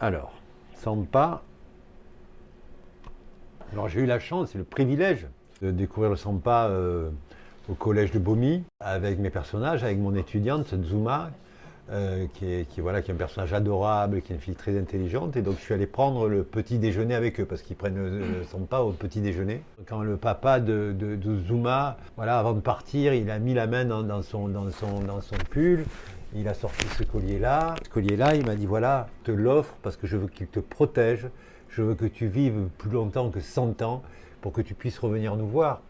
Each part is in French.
Alors, Sampa. Alors j'ai eu la chance et le privilège de découvrir le Sampa au collège de Bomy avec mes personnages, avec mon étudiante Zuma, voilà, qui est un personnage adorable, qui est une fille très intelligente. Et donc je suis allé prendre le petit déjeuner avec eux parce qu'ils prennent le Sampa au petit déjeuner. Quand le papa de Zuma, voilà, avant de partir, il a mis la main dans son pull. Il a sorti ce collier-là. Ce collier-là, il m'a dit voilà, je te l'offre parce que je veux qu'il te protège. Je veux que tu vives plus longtemps que 100 ans pour que tu puisses revenir nous voir.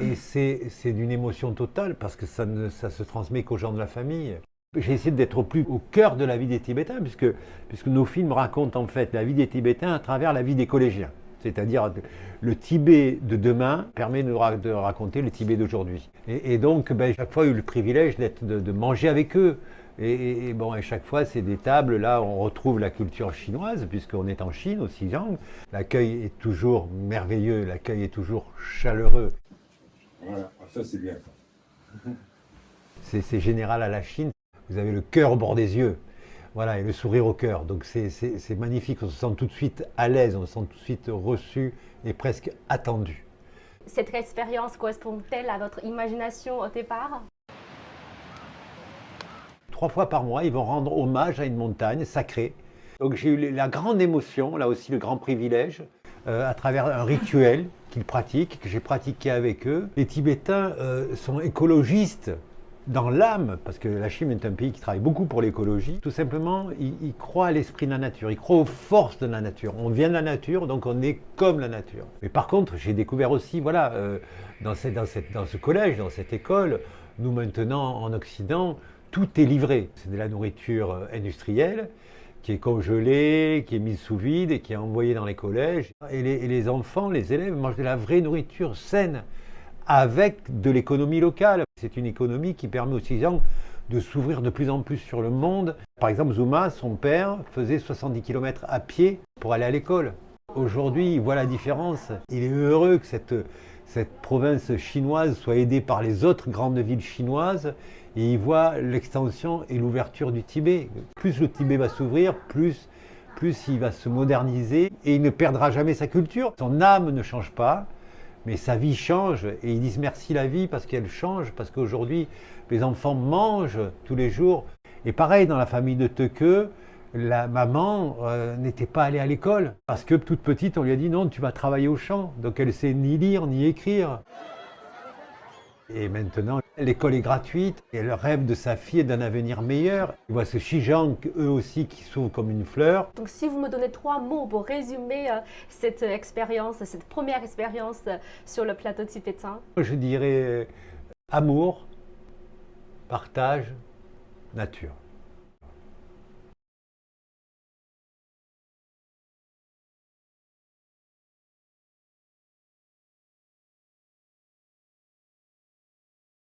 Et c'est d'une émotion totale parce que ça se transmet qu'aux gens de la famille. J'ai essayé d'être plus au cœur de la vie des Tibétains puisque nos films racontent en fait la vie des Tibétains à travers la vie des collégiens. C'est-à-dire le Tibet de demain permet de raconter le Tibet d'aujourd'hui. Et donc, chaque fois, j'ai eu le privilège de manger avec eux. Et chaque fois, c'est des tables, là, on retrouve la culture chinoise, puisqu'on est en Chine, au Xinjiang. L'accueil est toujours merveilleux, l'accueil est toujours chaleureux. Voilà, ça c'est bien. C'est général à la Chine. Vous avez le cœur au bord des yeux, voilà, et le sourire au cœur. Donc c'est magnifique, on se sent tout de suite à l'aise, on se sent tout de suite reçu et presque attendu. Cette expérience correspond-elle à votre imagination au départ? 3 fois par mois, ils vont rendre hommage à une montagne sacrée. Donc j'ai eu la grande émotion, là aussi le grand privilège, à travers un rituel qu'ils pratiquent, que j'ai pratiqué avec eux. Les Tibétains sont écologistes dans l'âme, parce que la Chine est un pays qui travaille beaucoup pour l'écologie. Tout simplement, ils croient à l'esprit de la nature, ils croient aux forces de la nature. On vient de la nature, donc on est comme la nature. Mais par contre, j'ai découvert aussi, voilà, dans ce collège, dans cette école, nous maintenant en Occident, tout est livré. C'est de la nourriture industrielle qui est congelée, qui est mise sous vide et qui est envoyée dans les collèges. Et les enfants, les élèves mangent de la vraie nourriture saine avec de l'économie locale. C'est une économie qui permet aux Xinjiang de s'ouvrir de plus en plus sur le monde. Par exemple, Zuma, son père, faisait 70 km à pied pour aller à l'école. Aujourd'hui, il voit la différence. Il est heureux que cette province chinoise soit aidée par les autres grandes villes chinoises et il voit l'extension et l'ouverture du Tibet. Plus le Tibet va s'ouvrir, plus il va se moderniser et il ne perdra jamais sa culture. Son âme ne change pas, mais sa vie change et ils disent merci la vie parce qu'elle change, parce qu'aujourd'hui les enfants mangent tous les jours. Et pareil dans la famille de Teke, la maman n'était pas allée à l'école parce que toute petite on lui a dit non, tu vas travailler au champ, donc elle ne sait ni lire ni écrire. Et maintenant, l'école est gratuite et elle rêve de sa fille et d'un avenir meilleur. Il voit ce Xinjiang, eux aussi, qui s'ouvre comme une fleur. Donc si vous me donnez 3 mots pour résumer cette expérience, cette première expérience sur le plateau tibétain. Je dirais amour, partage, nature.